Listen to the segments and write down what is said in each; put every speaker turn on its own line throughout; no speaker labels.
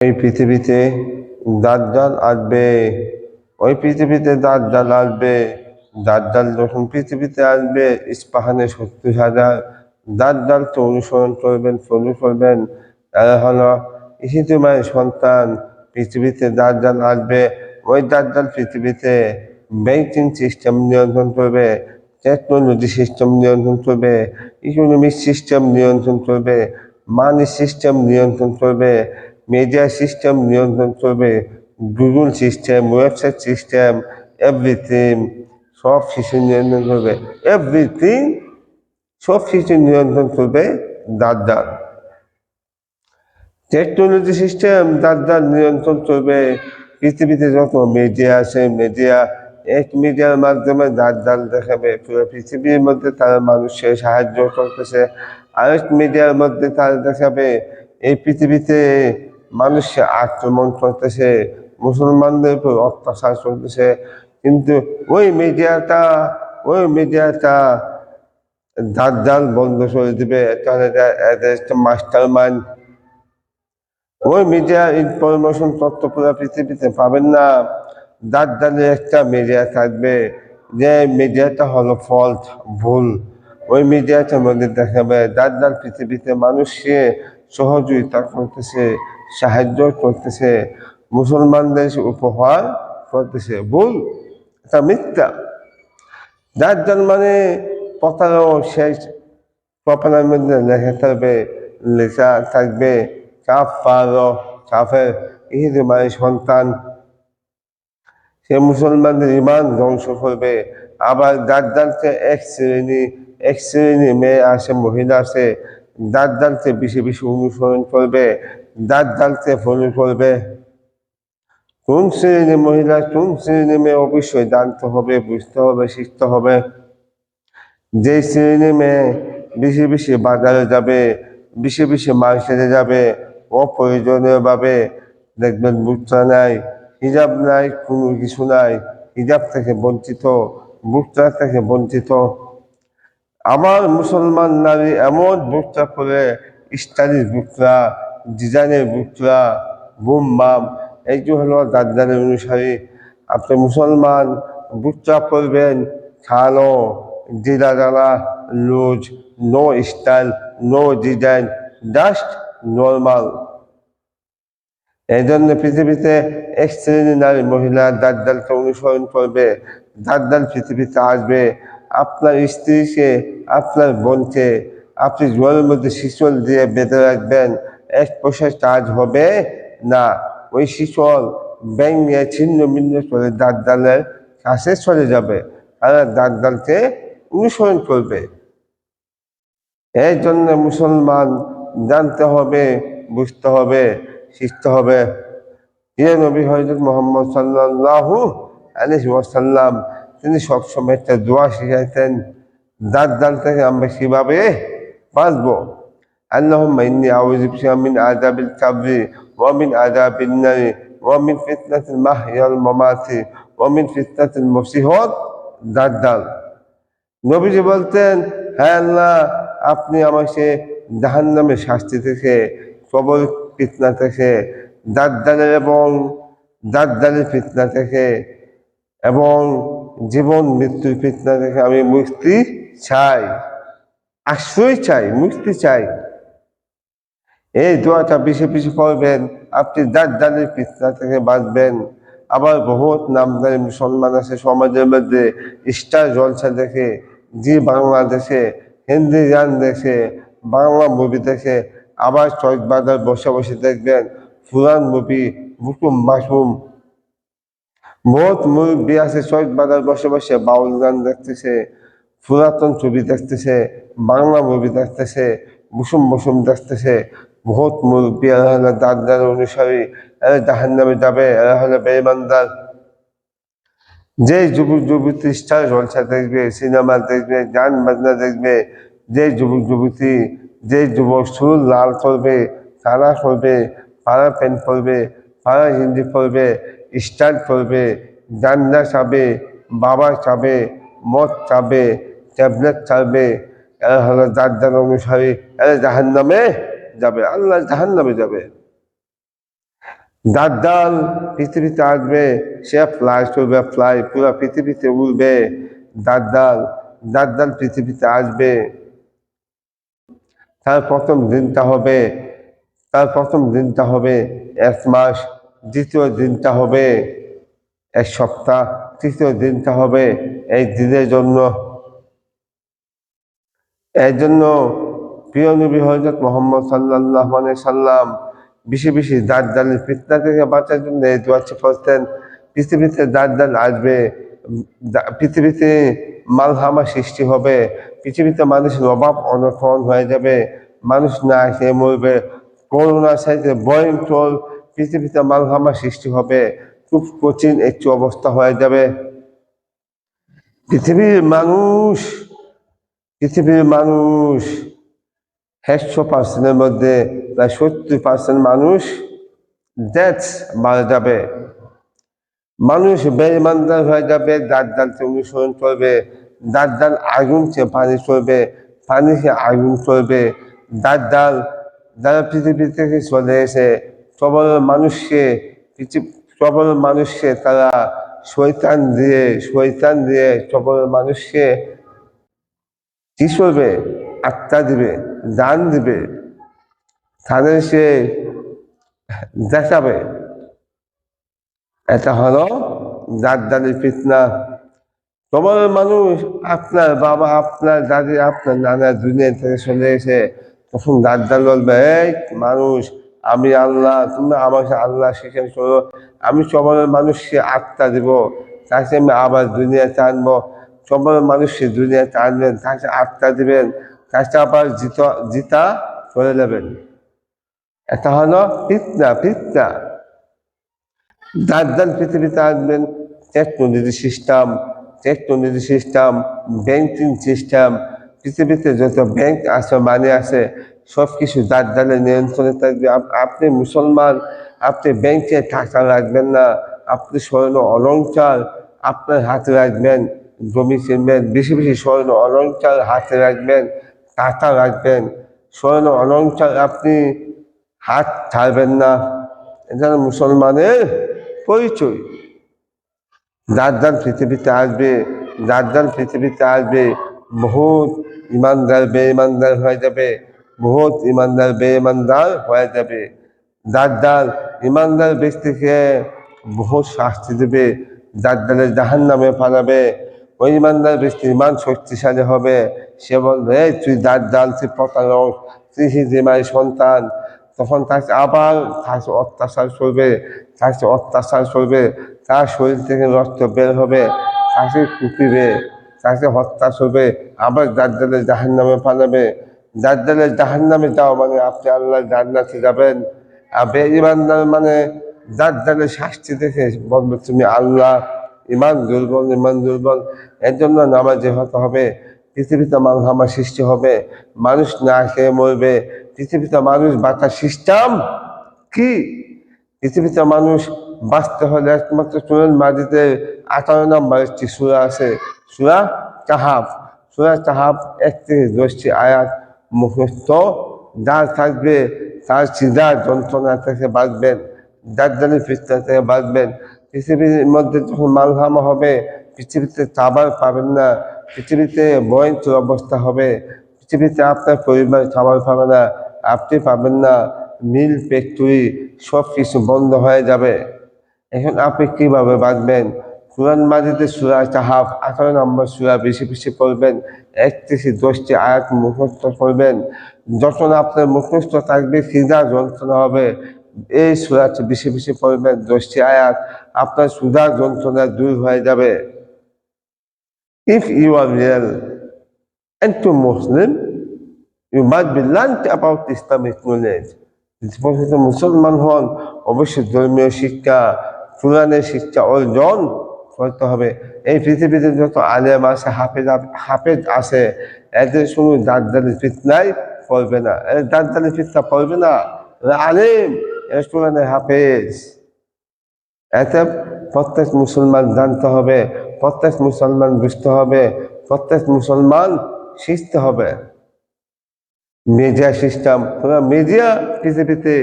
এই পৃথিবীতে দাজ্জাল আসবে। ওই পৃথিবীতে দাজ্জাল আসবে। দাজ্জাল যখন পৃথিবীতে আসবে, ইস্পাহানে 70,000 দাজ্জালকে অনুসরণ করবেন, ফলো করবেন। তারা হলো ইসিতুমায়ের সন্তান। পৃথিবীতে দাজ্জাল আসবে। ওই দাজ্জাল পৃথিবীতে ব্যাংকিং সিস্টেম নিয়ন্ত্রণ করবে, টেকনোলজি সিস্টেম নিয়ন্ত্রণ করবে, ইকোনমিক সিস্টেম নিয়ন্ত্রণ করবে, মানি সিস্টেম নিয়ন্ত্রণ করবে, মিডিয়া সিস্টেম নিয়ন্ত্রণ করবে, Google system, website system, everything সব কিছু নিয়ন্ত্রণ করবে। এভরিথিং সব কিছু নিয়ন্ত্রণ করবে দাজ্জাল। টেকনোলজি সিস্টেম দাজ্জাল নিয়ন্ত্রণ করবে। পৃথিবীতে যত মিডিয়া আছে, এক মিডিয়ার মাধ্যমে দাজ্জাল দেখাবে পুরো পৃথিবীর মধ্যে তারা মানুষের সাহায্য করতেছে। আরেক মিডিয়ার মধ্যে তারা দেখাবে এই পৃথিবীতে মানুষকে আক্রমণ করতেছে, মুসলমানদের উপর অত্যাচার করতেছে। কিন্তু ওই মিডিয়াটা দাজ্জাল বন্ধ করে দিবে। তাহলে এদের একটা মাস্টার মাইন্ড। ওই মিডিয়া ইনফরমেশন তথ্য পুরো পৃথিবীতে পাবেন না। দাজ্জালের একটা মিডিয়া থাকবে, যে মিডিয়াটা হলো ফল্ট, ভুল। ওই মিডিয়াটার মধ্যে দেখাবে দাজ্জাল পৃথিবীতে মানুষকে সহযোগিতা করতেছে, সাহায্য করতেছে, মুসলমানদের উপহার করতেছে। ভুল, এটা মিথ্যা। দাজ্জাল মানে প্রতারক। শেষ কপালের মধ্যে লেখা থাকবে কাফের, ইহুদি সন্তান। সে মুসলমানদের ইমান ধ্বংস করবে। আবার দাজ্জালকে এক শ্রেণী মেয়ে আছে, মহিলা আছে, দাজ্জালকে বেশি বেশি অনুসরণ করবে, দাজ্জালকে ফলো করবে। কোন শ্রেণী মহিলা, কোন শ্রেণী মেয়ে অবশ্যই জানতে হবে, বুঝতে হবে, শিখতে হবে। যে শ্রেণী মেয়ে বেশি বেশি বাজারে যাবে, বেশি বেশি মার্কেটে যাবে, অপ্রয়োজনীয় ভাবে দেখবেন বুকটা নাই, হিজাব নাই, কোনো কিছু নাই, হিজাব থেকে বঞ্চিত, বুকটা থেকে বঞ্চিত। আমার মুসলমান নারী এমন বুকটা পরে, স্টাইলিশ বুকরা, ডিজাইনের বুকরা, বুম বাম, এইটি হলো দাজ্জালের অনুসারী। আপনি মুসলমান বুকটা পরবেন, খালো জিরা জ্বালা, loose, no style, no design, just normal. এই জন্য পৃথিবীতে এক শ্রেণী নারী মহিলা দাজ্জালকে অনুসরণ করবে। দাজ্জাল পৃথিবীতে আসবে। আপনার স্ত্রীকে, আপনার বোনকে আপনি জলের মধ্যে শিকল দিয়ে বেঁধে রাখবেন, এক পয়সার কাজ হবে না। ওই শিকল ভেঙে ছিন্ন ভিন্ন করে দাজ্জালের কাছে চলে যাবে, তারা দাজ্জালকে অনুসরণ করবে। এই জন্য মুসলমান জানতে হবে, বুঝতে হবে, শিখতে হবে। ইয়ে নবী হযরত মুহাম্মদ সাল্লাল্লাহু আলাইহি ওয়াসাল্লাম তিনি সবসময় একটা দোয়া শিখাইতেন, দাজ্জাল থেকে আমরা কিভাবে বাঁচবো। আল্লাহুম্মা ইন্নী আউযু বিকা মিন আযাবিল কাবরি ওয়া মিন আযাবিন নারি ওয়া মিন ফিতনাতিল মাহইয়া ওয়াল মামাতি ওয়া মিন ফিতনাতিল মসিহুদ দাজ্জাল। নবীজি বলতেন, হ্যাঁ আল্লাহ, আপনি আমাকে জাহান্নামের শাস্তি থেকে, কবর ফিতনা থেকে, দাজ্জালের ফিতনা থেকে এবং জীবন মৃত্যুর ফিতনা থেকে আমি মুক্তি চাই, আশ্রয় চাই, মুক্তি চাই। এই দোয়াটা বেশি বেশি করবেন, আপনি দাজ্জালের ফিতনা থেকে বাঁচবেন। আবার বহুত নামদারি মুসলমান আছে সমাজের মধ্যে, স্টার জলসা দেখে, জি বাংলাদেশে, হিন্দি গান দেখে, বাংলা মুভি দেখে, আবার চক বাজার বসে বসে দেখবেন পুরান মুভি, বুকুম মাসুম। বহুত মুভি আছে চক বাজার বসে বসে বাউল গান দেখতেছে, পুরাতন ছবি দেখতেছে, বাংলা মুভি দেখতেছে, বুসুম বুসুম দেখতেছে। বহুত মুরব্বী, এরা হলো দাজ্জাল অনুসারী, এরা জাহান্নামে যাবে, এরা হলো বেঈমানদার। যে যুবক যুবতী স্টার জলসা দেখবে, সিনেমা দেখবে, গান বাজনা দেখবে, যে যুবক যুবতী, যে যুবক চুল লাল করবে, কালা করবে, পাড়া প্যান্ট পরবে, পাড়া হিন্দি পরবে, স্টাইল করবে, গাঞ্জা খাবে, বাবা খাবে, মদ খাবে, ট্যাবলেট খাবে, এরা হলো দাজ্জাল অনুসারী, এরা জাহান্নামে যাবে, আল্লাহ জাহান্নামে যাবে। দাজ্জাল পৃথিবীতে আসবে, সে ফ্লাই করবে, ফ্লাই পুরো পৃথিবীতে উড়বে। দাজ্জাল দাজ্জাল পৃথিবীতে আসবে। তার প্রথম দিনটা হবে এক মাস, দ্বিতীয় দিনটা হবে এক সপ্তাহ, তৃতীয় দিনটা হবে এই দিনের জন্য। এই জন্য প্রিয় নবী হযরত মুহাম্মদ সাল্লাল্লাহু আলাইহি সাল্লাম বেশি বেশি দাজ্জালের ফিতনা থেকে বাঁচার জন্য এই দোয়া পড়তেন। পৃথিবীতে দাজ্জাল আসবে, পৃথিবীতে মালহামা সৃষ্টি হবে, পৃথিবীতে মানুষের অভাব অনটন হয়ে যাবে, মানুষ না খেয়ে মরবে, করোনা সাইতে ভয়ঙ্কর পৃথিবীতে মালহামা সৃষ্টি হবে, খুব কঠিন একটি অবস্থা হয়ে যাবে। পৃথিবীর মানুষ 100%-এর মধ্যে প্রায় 70% মানুষ ডেথ মারা যাবে। মানুষ বেঈমানদার হয়ে যাবে, দাজ্জালকে অনুসরণ করবে, দাজ্জাল আগুন চেয়ে পানি চলবে, পানি খেয়ে আগুন চলবে। দাজ্জাল যারা পৃথিবী থেকে চলে এসে সবল মানুষকে তারা শয়তান দিয়ে সবল মানুষকে কি করবে? আত্মা দিবে, দান দিবে, তাদের সে দেখাবে। এটা হলো দাজ্জালের ফিতনা। সবল মানুষ, আপনার বাবা, আপনার দাদি, আপনার নানা দুনিয়া থেকে চলে এসে তখন দাজ্জাল বলবে, এই মানুষ, আমি আল্লাহ, তুমি আমাকে আল্লাহ স্বীকার করো, আমি সবল মানুষকে আত্মা দিব, তাকে আমি আবার দুনিয়াতে আনবো। সবল মানুষকে দুনিয়াতে আনবেন, তাকে আত্মা দিবেন, তাকে আবার জিতা করে নেবেন। এটা হলো ফিতনা। দাজ্জাল পৃথিবীতে আসবেন, টেকনোলজি সিস্টেম, ব্যাংকিং সিস্টেম, পৃথিবীতে যত ব্যাংক আছে, মানি আছে, সব কিছু দাজ্জালের নিয়ন্ত্রণে থাকবে। আপনি মুসলমান, আপনি ব্যাংকে টাকা রাখবেন না, আপনি স্বর্ণ অলংকার আপনার হাতে রাখবেন, জমি কিনবেন, বেশি বেশি স্বর্ণ অলংকার হাতে রাখবেন, টাকা রাখবেন, স্বর্ণ অলংকার আপনি হাত ছাড়বেন না। এটা মুসলমানের পরিচয়। দাজ্জাল পৃথিবীতে আসবে, বহুত ইমানদার বেঈমানদার হয়ে যাবে, দাজ্জাল ইমানদার ব্যক্তিকে বহুত শাস্তি দেবে, দাজ্জালের জাহান্নামে পাঠাবে। ওই ইমানদার ব্যক্তি ইমান শক্তিশালী হবে, সে বলবে, এই তুই দাজ্জাল, তুই প্রতারক, তুই হিজড়ির সন্তান। তখন তাকে আবার অত্যাচার করবে, তার শরীর থেকে রক্ত বের হবে, তাকে কুপিবে, তাকে হত্যা করবে, আবার দাজ্জালের জাহান্নামে পাঠাবে। দাজ্জালের জাহান্নামে যাওয়া মানে আপনি আল্লাহর জান্নাতে যাবেন। আর বেঈমানদার মানে দাজ্জালের শাস্তি দেখে বলবে, তুমি আল্লাহ, ইমান দুর্বল। এর জন্য নামাজি হতে হবে। পৃথিবীতে মালহামা সৃষ্টি হবে, মানুষ না খেয়ে মরবে। পৃথিবীতে মানুষ বাঁচার সিস্টেম কি? পৃথিবীতে মানুষ বাঁচতে হলে একমাত্র কোরআন মাজিদে 18 নম্বর একটি সূরা আছে, সূরা কাহাফ। 1 থেকে 10টি আয়াত মুখস্থ যার থাকবে, তার সিধা যন্ত্রণা থেকে বাঁচবেন, দাজ্জালের ফিতনা থেকে বাঁচবেন। পৃথিবীর মধ্যে যখন মালহামা হবে, পৃথিবীতে খাবার পাবেন না, পৃথিবীতে ভয়ঙ্কর অবস্থা হবে, পৃথিবীতে আপনার পরিবার খাবার পাবে না, আপনি পাবেন না, মিল ফ্যাক্টরি সব কিছু বন্ধ হয়ে যাবে। এখন আপনি কিভাবে বাঁচবেন? কোরআন মাজিদে সূরা কাহাফ 18 নম্বর সূরা বেশি বেশি পড়বেন, 1 থেকে 10টি আয়াত মুখস্থ করবেন। যখন আপনার মুখস্থ থাকবে, সিধা যন্ত্রণা হবে, এই সূরাটি বেশি বেশি পড়বেন, 10টি আয়াত, আপনার সুধা যন্ত্রণা দূর হয়ে যাবে। If you are real and to Muslim, you must be learned about Islamic knowledge. যদি মুসলমান হন, অবশ্যই ধর্মীয় শিক্ষা, কোরআনের শিক্ষা অর্জন করতে হবে। এই পৃথিবীতে যত আলেম আছে, হাফেজ আছে, এদের শুধু দাজ্জালের ফিতনায় পড়বে না, দাজ্জালের ফিতনা পড়বে না, আলেম, এর কোরআনের হাফেজ। এতে প্রত্যেক মুসলমান জানতে হবে, প্রত্যেক মুসলমান বুঝতে হবে, প্রত্যেক মুসলমান শিখতে হবে। মিডিয়া সিস্টেম, মিডিয়া পৃথিবীতে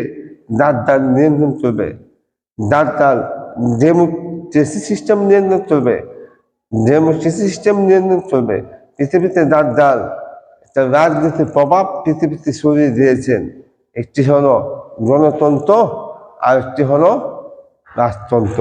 দাজ্জাল নিয়ন্ত্রণ করবে। দাজ্জাল যে সিস্টেম নিয়ন্ত্রণ চলবে, সিস্টেম নিয়ন্ত্রণ চলবে পৃথিবীতে। দাজ্জাল একটা রাজনীতির প্রভাব পৃথিবীতে ছড়িয়ে দিয়েছেন। একটি হলো গণতন্ত্র, আর একটি হলো রাজতন্ত্র।